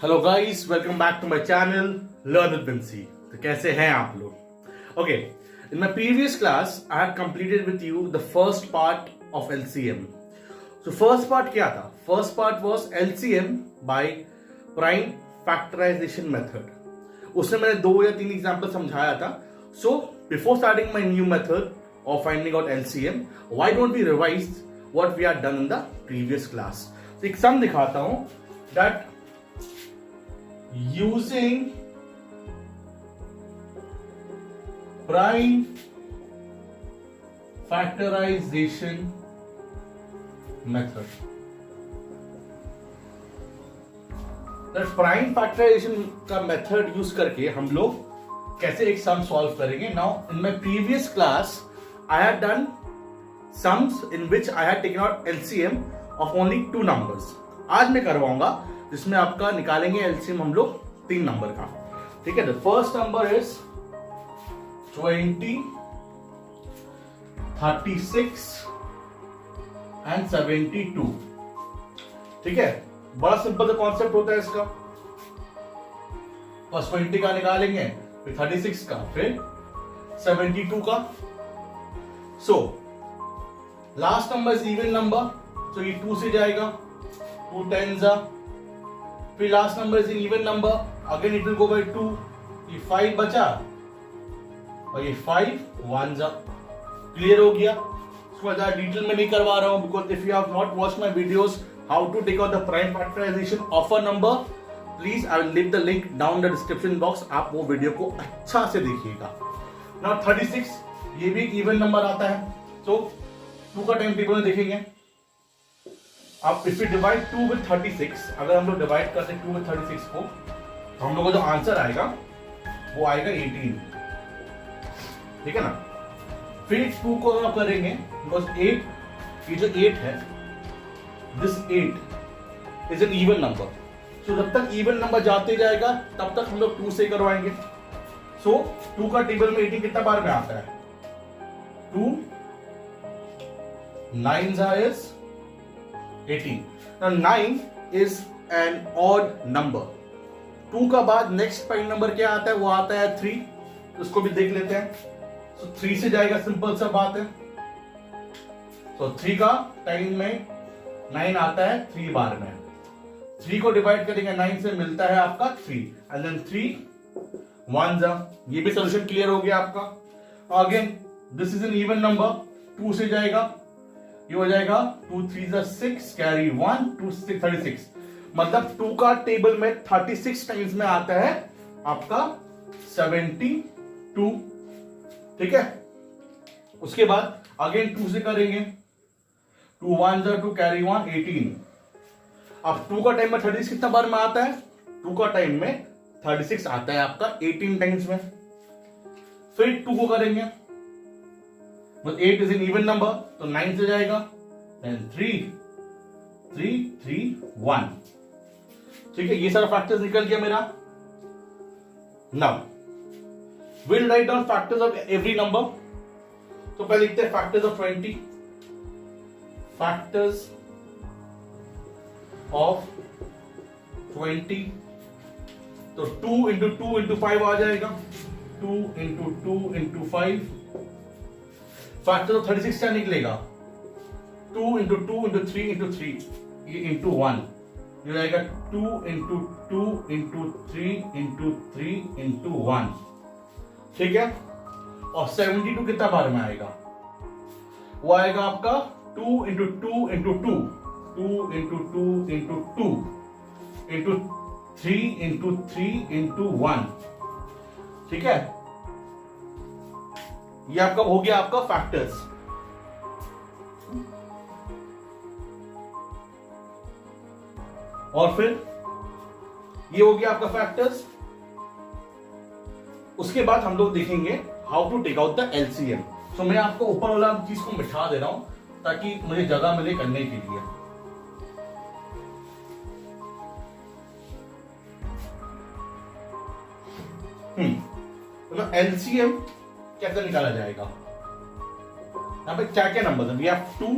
Hello guys, welcome back to my channel learn with Vincy. तो कैसे हैं आप लोग? Okay, in my previous class I have completed with you the first part of LCM. So first part क्या था? First part was LCM by prime factorisation method. उसमें मैंने 2 या 3 एग्जांपल समझाया था। So before starting my new method of finding out LCM, why don't we revise what we are done in the previous class? तो एक sum दिखाता हूं that using prime factorization method. Prime factorisation का method use करके हम लोग कैसे एक सम सॉल्व करेंगे? Now in my previous class I had done sums in which I had taken out LCM of only 2 numbers. आज मैं करवाऊंगा जिसमें आपका निकालेंगे एलसीएम हम लोग 3 नंबर का। ठीक है, the first number is 20, 36 and 72। ठीक है, बड़ा सिंपल कॉन्सेप्ट होता है इसका। फर्स्ट 20 का निकालेंगे, फिर 36 का, फिर 72 का। So last number is even number, तो ये 2 से जाएगा, 2 10s। फिर last number is even number, again it will go by 2। ये 5 बचा और ये 5 1s। क्लियर हो गया? इसको ज्यादा डिटेल में नहीं करवा रहा हूं, because if you have not watched my videos how to take out the prime factorisation of a number, please I will leave the link down the description box. आप वो वीडियो को अच्छा से देखिएगा। नाउ 36, ये भी एक इवन नंबर आता है, तो 2 का टाइम टेबल में देखेंगे आप। इफ यू डिवाइड 2 विद 36, अगर हम लोग डिवाइड करते हैं 2 विद 36 को, तो हम लोग का जो आंसर आएगा वो आएगा 18। ठीक है ना? फिर 2 को हम करेंगे, बिकॉज 8, ये जो 8 है, this 8 is an even number. So जब तक इवन नंबर जाते जाएगा तब तक हम लोग 2 से करवाएंगे। सो 2 का टेबल में 18 कितना बार में आता है? 2 9s is 18. Now 9 is an odd number. 2 का बाद नेक्स्ट प्राइम नंबर क्या आता है? वो आता है 3। तो उसको भी देख लेते हैं। So 3 से जाएगा, सिंपल सा बात है। So 3 का टाइम में 9 आता है 3 बार में। 3 को डिवाइड करेंगे 9 से, मिलता है आपका 3 एंड देन 3 1s। ये भी सोल्यूशन क्लियर हो गया आपका। Again this is an even number, 2 से जाएगा, ये हो जाएगा 2 3s 6, कैरी 1, 2 6 36। मतलब 2 का टेबल में 36 टाइम्स में आता है आपका 72। ठीक है, उसके बाद अगेन 2 से करेंगे, 2 1s 2, कैरी 1 18। अब 2 का टाइम में 36 कितना बार में आता है? 2 का टाइम में 36 आता है आपका 18 टाइम्स में। फिर 2 को करेंगे, 8 इज एन इवन नंबर, तो 9 से जाएगा, and 3 3 3 1। ठीक है, ये सारा फैक्टर्स निकल गया मेरा। Now will write down factors of every number. तो पहले लिखते हैं फैक्टर्स ऑफ 20। फैक्टर्स ऑफ 20, तो 2 इंटू 2 इंटू 5 आ जाएगा, 2 इंटू 2 इंटू 5। फैक्टर ऑफ 36 क्या निकलेगा? 2 इंटू 2 इंटू 3 इंटू 3, ये इंटू 1, ये जाएगा 2 इंटू 2 इंटू 3 इंटू 3 इंटू 1। ठीक है, और 72 कितना बार में आएगा? वो आएगा आपका 2 into 2 into 2, 2 into 2 into 2 into 3 into 3 into 1। ठीक है, ये आपका हो गया आपका फैक्टर्स। और फिर ये हो गया आपका फैक्टर्स। उसके बाद हम लोग देखेंगे how to take out the LCM. So मैं आपको ऊपर वाला चीज को बिठा दे रहा हूं ताकि मुझे जगह मिले करने के लिए। तो एलसीएम कैसे निकाला जाएगा? यहाँ पे क्या क्या नंबर है? We have 2,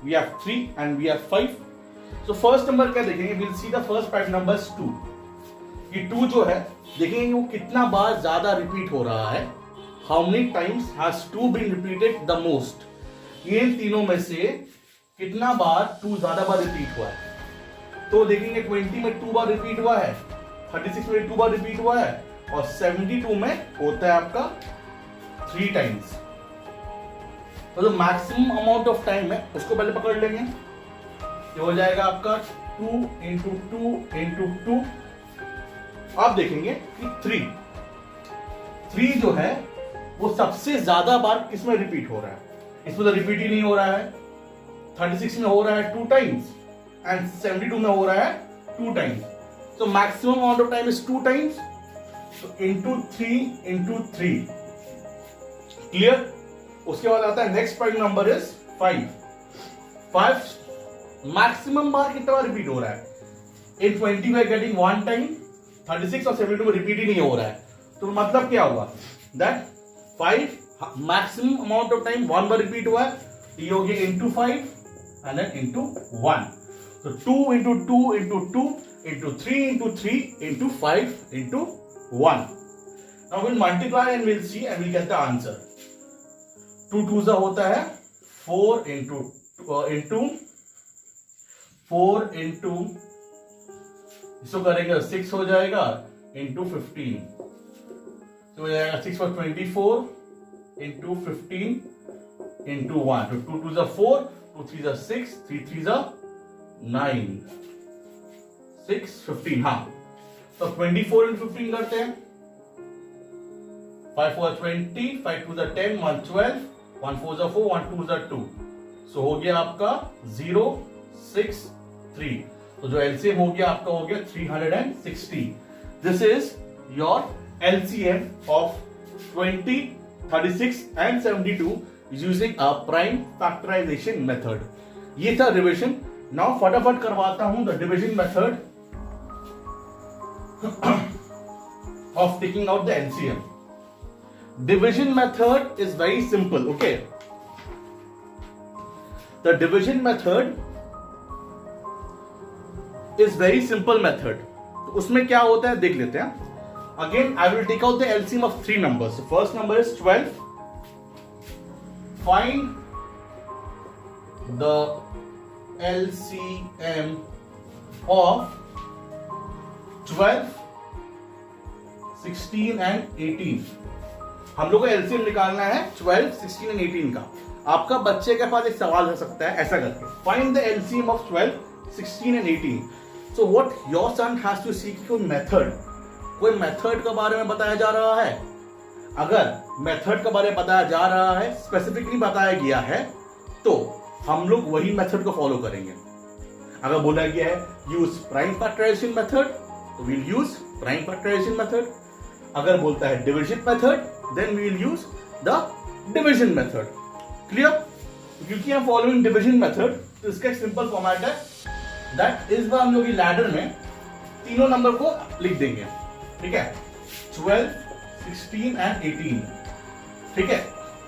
we have 3 and we have 5। So first number क्या देखेंगे? We'll see the first 5 numbers 2. कि 2 जो है देखेंगे वो कितना बार ज्यादा रिपीट हो रहा है, how many times has 2 been repeated the most, ये तीनों में से कितना बार 2 ज्यादा बार रिपीट हुआ है। तो देखेंगे 20 में 2 बार रिपीट हुआ है, 36 में 2 बार रिपीट हुआ है, और 72 में होता है आपका 3 टाइम्स। तो जो मैक्सिमम अमाउंट ऑफ टाइम है उसको पहले पकड़ लेंगे, ये हो जाएगा आपका 2 इंटू 2 इंटू 2। आप देखेंगे कि 3 जो है वो सबसे ज्यादा बार किसमें रिपीट हो रहा है, इसमें तो रिपीट ही नहीं हो रहा है। 36 में हो रहा है 2 टाइम्स एंड 72 में हो रहा है 2 टाइम्स, तो maximum amount of time is 2 times, तो इंटू 3 इंटू 3। क्लियर? उसके बाद आता है next prime number is 5 maximum बार कितना बार रिपीट हो रहा है, in 20 we are getting 1 time, 36 और 72 में रिपीट ही नहीं हो रहा है, तो मतलब क्या हुआ that 5 maximum amount of time 1 bar repeat हुआ है, ये हो गया इंटू 5 एंड देन इंटू 1, तो 2 into 2 into 2 into 3 into 3 into 5 into 1। Now we'll multiply and we'll see and we'll get the answer. 2 2 होता है 4 इंटू 4 इंटू इसको करेंगे 6 हो जाएगा इंटू 15, तो हो जाएगा 6 for 24 इंटू 15 इंटू 1, तो 2 2 4, 2 3 6, 3 3 9, 6 15। हाँ, तो 24 इंटू 15 करते हैं, 5 4 20, 5 2 10, 1 12, 1 4 4, 1 2 2, सो हो गया आपका 0 6 3, तो जो एलसीएम हो गया आपका हो गया 360। This is your LCM of 20, 36 and 72 using a prime factorisation method. ये था रिविजन। नाउ फटाफट करवाता हूं the division method of taking out the LCM. Division method is very simple, okay? The division method is very simple method. तो उसमें क्या होता है देख लेते हैं. Again, I will take out the LCM of 3 numbers. So first number is 12. Find the LCM of 12, 16 and 18. हम लोग को एलसीएम निकालना है 12, 16 and 18 का. आपका बच्चे के पास एक सवाल हो सकता है ऐसा करके, find the LCM of 12, 16 and 18. So what your son has to seek कोई मेथड के बारे में बताया जा रहा है. अगर मेथड के बारे में बताया जा रहा है, स्पेसिफिकली बताया गया है, तो हम लोग वही मेथड को फॉलो करेंगे. अगर बोला गया है यूज प्राइम फैक्टराइजेशन मेथड, तो we'll use prime factorisation method. अगर बोलता है division method, then we will use the division method. Clear? क्योंकि हम फॉलोइंग डिविजन मेथड, तो इसका एक सिंपल फॉर्मेट है दैट इस बार हम लोग लैडर में तीनों नंबर को लिख देंगे. ठीक है, 12, 16 एंड 18. ठीक है,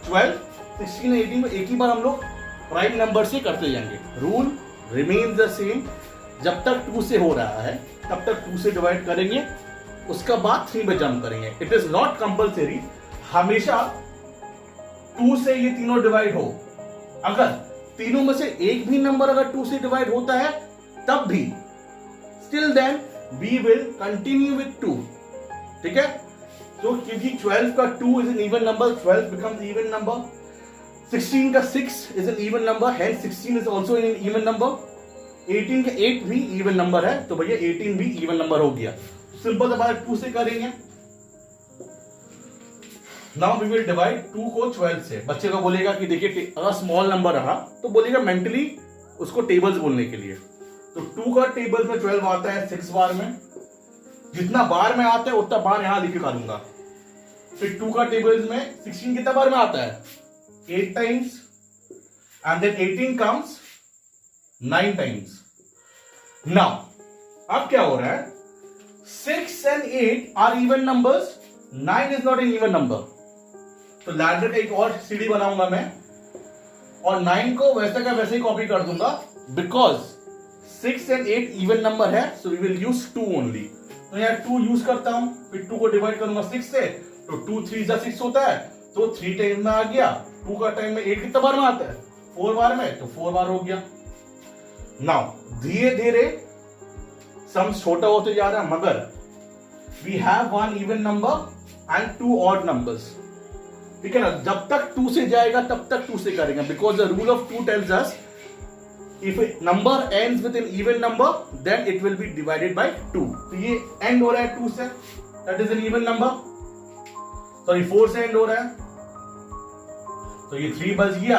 12, 16 एंड 18 को एक ही बार हम लोग प्राइम नंबर से करते जाएंगे. Rule remains the same. जब तक 2 से हो रहा है तब तक 2 से डिवाइड करेंगे, उसका बाद 3 में जंप करेंगे. इट इज नॉट कंपल्सरी हमेशा 2 से ये तीनों डिवाइड हो. अगर तीनों में से एक भी नंबर अगर 2 से डिवाइड होता है तब भी still then we will continue with 2. ठीक है, तो क्योंकि 12 का 2 is an even number, 12 becomes even number. 16 का 6 is an even number, hence 16 is also an even number. 18 का 8 भी इवन नंबर है, तो भैया 18 भी इवन नंबर हो गया. सिंपल डिवाइड 2 से करेंगे. नाउ वी विल डिवाइड 2 को 12 से. बच्चे को बोलेगा कि देखिए अगर स्मॉल नंबर रहा तो बोलेगा मेंटली उसको टेबल्स बोलने के लिए. तो 2 का टेबल में 12 आता है 6 बार में. जितना बार में आता है उतना बार यहां लिख के डालूंगा. फिर 2 का टेबल में 16 कितना बार में आता है 8 times, and then 18 comes 9 times. Now अब क्या हो रहा है, 6 and 8 are even numbers, 9 is not an even number. तो लैडर का एक और सीढ़ी बनाऊंगा मैं, और 9 को वैसे का वैसे ही कॉपी कर दूंगा, बिकॉज 6 and 8 इवन नंबर है, so we will use 2 only. तो यार 2 यूज करता हूं, फिर 2 को डिवाइड करूंगा 6 से, तो 2 3 जा 6 होता है, तो 3 टाइम में आ गया। 2 का टाइम में 8 कितना बार में आता है? 4 बार में, तो 4 बार हो गया। नाउ धीरे धीरे सम छोटा होते जा रहा है, मगर we have 1 even number and 2 odd numbers, ठीक है ना। जब तक 2 से जाएगा तब तक 2 से करेंगे, because the rule of 2 tells us if a number ends with an even number then it will be divided by 2। तो ये end हो रहा है 2 से, that is an even number, sorry 4 से end हो रहा है, तो ये 3 बच गया।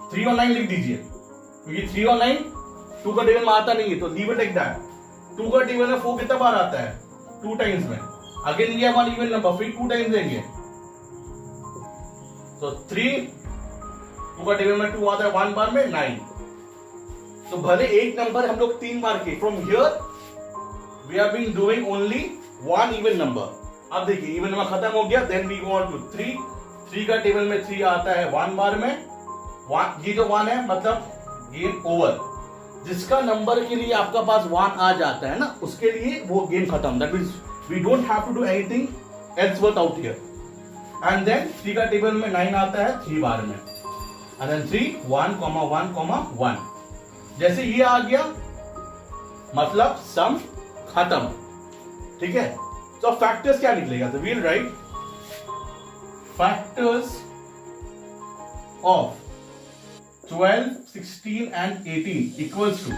3 और 9 लिख दीजिए, क्योंकि 3 और 9 2 का टेबल में आता नहीं है, तो लीव इट लाइक दैट। 2 का टेबल में 4 कितना बार आता है? 2 टाइम्स में। अगेन लिया 1 इवन नंबर, फिर 2 टाइम्स देंगे, तो 3 2 का टेबल में 2 आता है 1 बार में 9। तो भले एक नंबर हम लोग 3 बार के, from here we are being doing only 1 even number. अब देखिए इवन नंबर खत्म हो गया, then we go on to 3। 3 का टेबल में 3 आता है 1 बार में, 1 ये जो 1 है मतलब गेम ओवर। जिसका नंबर के लिए आपका पास 1 आ जाता है ना, उसके लिए वो गेम खत्म। That means we don't have to do anything else worth out here. And then 3 का टेबल में 9 आता है 3 बार में, एंड देन 3 1 1 1। जैसे ये आ गया मतलब सम खत्म, ठीक है। तो फैक्टर्स क्या निकलेगा? तो we'll write factors of 12, 16 and 18 equals to,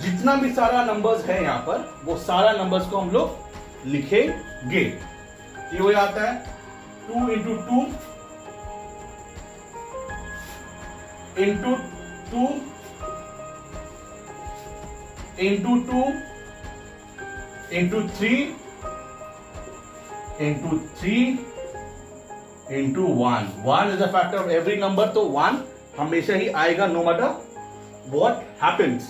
जितना भी सारा नंबर्स है यहां पर, वो सारा नंबर्स को हम लोग लिखेंगे। ये हो जाता है 2 into 2 into 2 into 2 into 3 into 3 into 1। 1 is a factor of every number, तो 1 हमेशा ही आएगा नो मैटर व्हाट हैपेंस।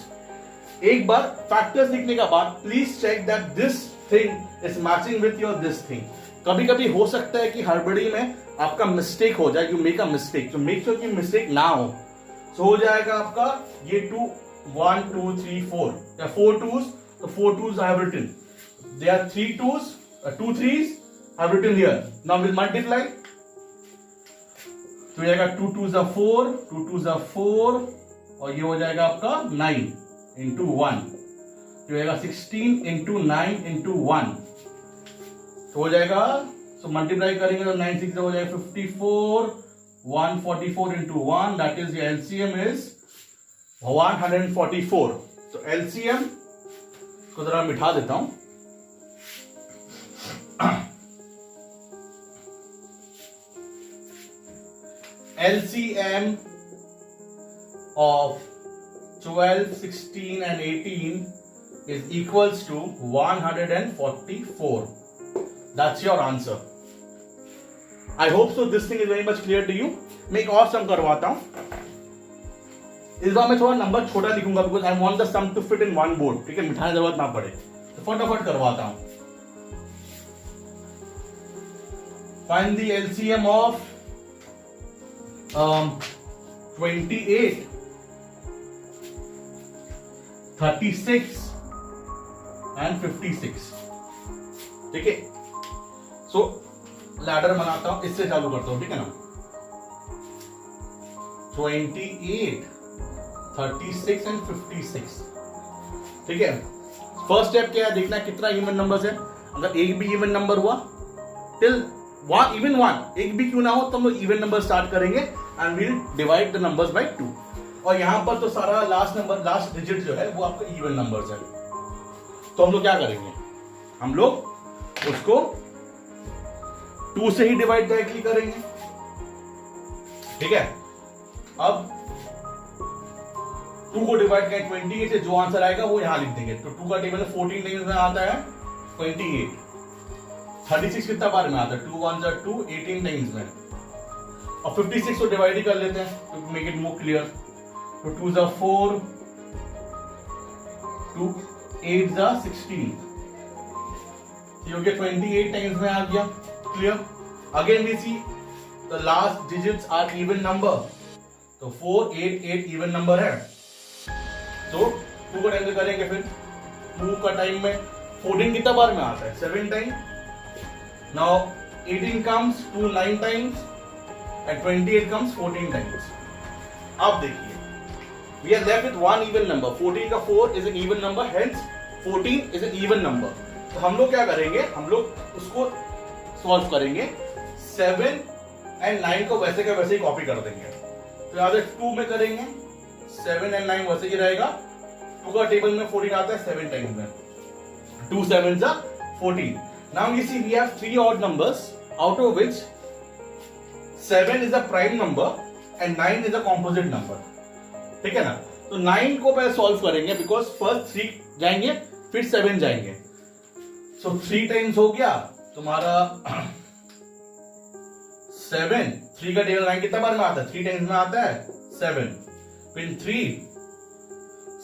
एक बार फैक्टर्स लिखने का बाद please check that this thing is matching with your this thing. कभी कभी हो सकता है कि हड़बड़ी में आपका मिस्टेक हो जाए, यू मेक अ मिस्टेक, तो मेक श्योर कि मिस्टेक ना हो। सो हो जाएगा आपका ये 2 1 2 3 4 या 4 2s, तो 4 2s I have written, there are 3 2s 2 3s I have written here। now we'll multiply, तो जाएगा 2 2s are 4 2 2s are 4, और ये हो जाएगा आपका 9 इंटू 1, तो जाएगा 16 इंटू 9 इंटू 1, तो हो जाएगा, सो मल्टीप्लाई करेंगे तो 9 6 हो जाएगा 54 144 into 1, that is LCM is 144। तो एलसीएम को जरा मिटा देता हूं, LCM of 12, 16 and 18 is equals to 144. That's your answer. I hope so this thing is very much clear to you. मैं एक और सम करवाता हूं। इस बार मैं थोड़ा नंबर छोटा लिखूंगा because I want the sum to fit in one board, ठीक है, मिठाने जरूरत ना पड़े, तो फटाफट करवाता हूं। Find the LCM of 28, 36 and 56, ठीक है। सो लैडर बनाता हूं, इससे चालू करता हूं, ठीक है ना। 28, 36 and 56, ठीक है। फर्स्ट स्टेप क्या है, देखना है कितना इवन नंबर्स है। अगर एक भी इवन नंबर हुआ टिल इवन 1, एक भी क्यों ना हो तो हम लोग इवन नंबर स्टार्ट करेंगे and will divide the numbers by 2। और यहां पर तो सारा लास्ट डिजिट जो है वो आपका इवन नंबर्स है। तो हम लोग क्या करेंगे, हम लोग उसको 2 से ही डिवाइड डायरेक्टली करेंगे, ठीक है। अब 2 को डिवाइड करें 28 से, जो आंसर आएगा वो यहां लिख देंगे। तो 2 का टेबल 14 टाइम्स में आता है 28, 36 कितना बार में आता है 2 1 2 18 टाइम्स में, और 56 को डिवाइड ही कर लेते हैं to make it more clear. तो 2 जा 4, 2 8 जा 16, हो गया 28 टाइम्स में आ गया, clear. Again we see the last digits are even number, तो 4 8 8 इवन नंबर है, तो 2 को टाइम करेंगे फिर 2 का टाइम में 14 कितना बार में आता है 7 time. Now 18 comes 2 9 times and 28 comes 14 times. अब देखिए we are left with one even number. 14 का 4 is an even number, hence 14 is an even number. तो हम लोग क्या करेंगे, हम लोग उसको सॉल्व करेंगे. 7 and 9 को वैसे का वैसे ही कॉपी कर देंगे. तो यहाँ 2 में करेंगे, 7 and 9 वैसे ही रहेगा. 2 का टेबल में 14 आता है 7 टाइम्स में. 2 7s are 14. Now you see we have 3 odd numbers out of which 7 is a prime number and 9 is a composite number. ठीक है ना. तो 9 को पहले सॉल्व करेंगे बिकॉज फर्स्ट 3 जाएंगे फिर 7 जाएंगे. सो 3 टाइम्स हो गया तुम्हारा 7. 3 का टेबल 9 कितना बार में आता है 3 टाइम्स में आता है 7. फिर 3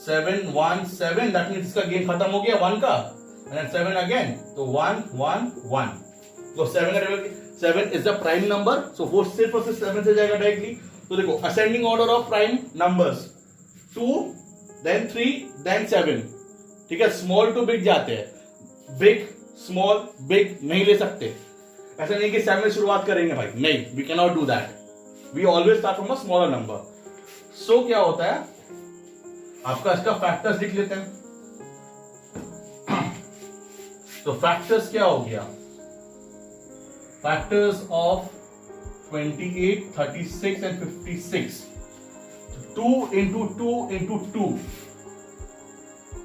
7 1 7 दैट मींस इसका गेम खत्म हो गया 1 का. एंड 7 अगेन तो 1 1 1. तो 7 का table 7 is the prime number. So 4 सिर्फ 7 से जाएगा डायरेक्टली. तो देखो ascending order of prime numbers 2 then 3 then 7. ठीक है. स्मॉल टू बिग जाते हैं. बिग स्मॉल बिग नहीं ले सकते. ऐसा नहीं कि 7 में शुरुआत करेंगे भाई, नहीं, we can not do that. We always start from a smaller number. So क्या होता है आपका इसका फैक्टर्स लिख लेते हैं. तो फैक्टर्स क्या हो गया, factors of 28 36 and 56. 2 into 2 into 2.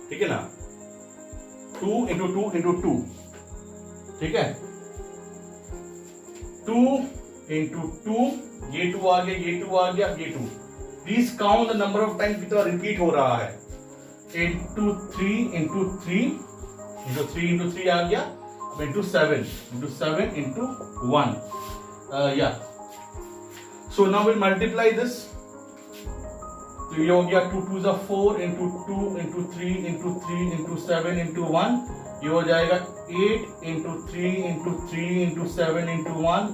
ठीक है ना. 2 into 2 into 2. ठीक है. 2 into 2. ये 2 आ गया, ये 2 आ गया, ये 2. Please count the number of time कितना रिपीट हो रहा है. into 3 into 3 into 3 into 3 आ गया. into 7 into 1. Yeah. So now we'll multiply this. तो ये हो गया 2 2s are 4 into 2 into 3 into 3 into 7 into 1. ये हो जाएगा 8 into 3 into 3 into 7 into 1.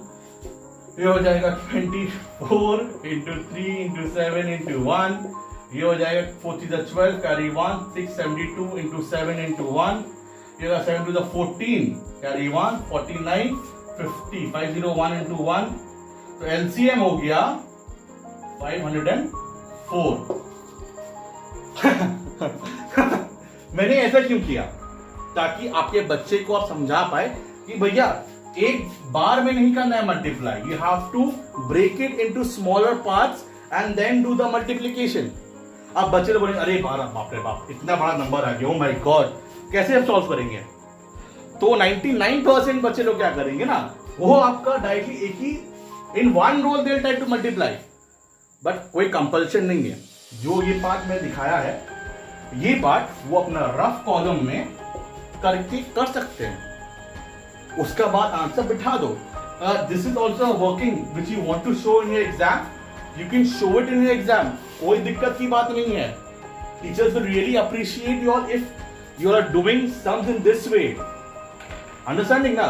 ये हो जाएगा 24 into 3 into 7 into 1. ये हो जाएगा 4 3s are 12 carry 1 6 72 into 7 into 1. ये होगा 7 2s are 14 carry 1 49 50 501 into 1. तो एलसीएम हो गया 504. मैंने ऐसा क्यों किया, ताकि आपके बच्चे को आप समझा पाए कि भैया एक बार में नहीं करना है multiply. You have to break it into smaller parts and then do the multiplication. आप बच्चे तो बोलेंगे अरे बाप रे बाप इतना बड़ा नंबर आ गया, ओ माय गॉड कैसे हम सॉल्व करेंगे. तो 99% बच्चे लोग क्या करेंगे ना, वो आपका डायरेक्टली एक ही इन वन रोल दे टाइप टू मल्टीप्लाई. बट कोई कंपल्शन नहीं है. जो ये पार्ट मैं दिखाया है, ये पार्ट वो अपना रफ कॉलम में करके कर सकते हैं. उसका बाद आंसर बिठा दो. This is also working which you want to show in your exam. You can show it in your exam. कोई दिक्कत की बात नहीं है. Teachers will really appreciate you all if you are doing sums in this way. Understanding ना.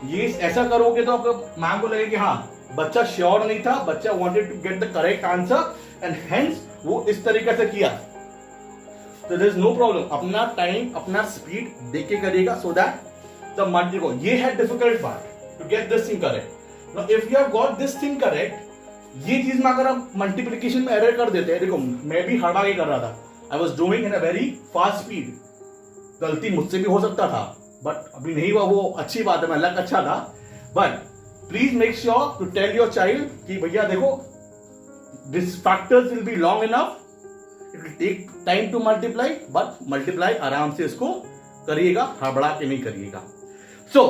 ये ऐसा करोगे तो आपको मैम को लगेगा कि हाँ बच्चा श्योर नहीं था, बच्चा wanted to get the correct answer and hence वो इस तरीके से किया. तो देयर इज नो प्रॉब्लम. अपना टाइम अपना स्पीड देख के करिएगा सो दैट द मल्टी को. ये है difficult part to get this thing correct. Now if you have got this thing correct, ये चीज में अगर आप मल्टीप्लिकेशन में एरर कर देते हैं, देखो मैं भी हड़बड़ा के कर रहा था. I was doing in a very fast speed. गलती मुझसे भी हो सकता था बट अभी नहीं हुआ, वो अच्छी बात है, मेरा लक अच्छा था. But please make sure to tell your child कि भैया देखो this factors will be long enough, it will take time to multiply, but multiply आराम से इसको करिएगा, हड़बड़ा के नहीं करिएगा. So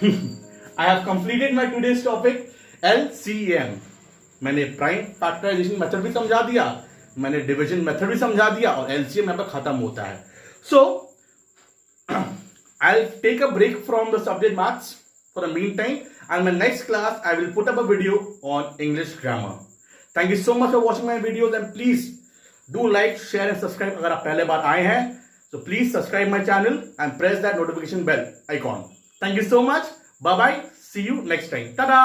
I have completed my today's topic LCM. मैंने प्राइम फैक्टराइजेशन मेथड भी समझा दिया, मैंने डिवीजन मेथड भी समझा दिया और एलसीएम यहाँ पर खत्म होता है. सो I'll take a break from the subject maths for the meantime, and my next class I will put up a video on English grammar. Thank you so much for watching my videos, and please do like, share and subscribe अगर आप पहले बार आए हैं. So please subscribe my channel and press that notification bell icon. Thank you so much. Bye bye. See you next time. Ta-da.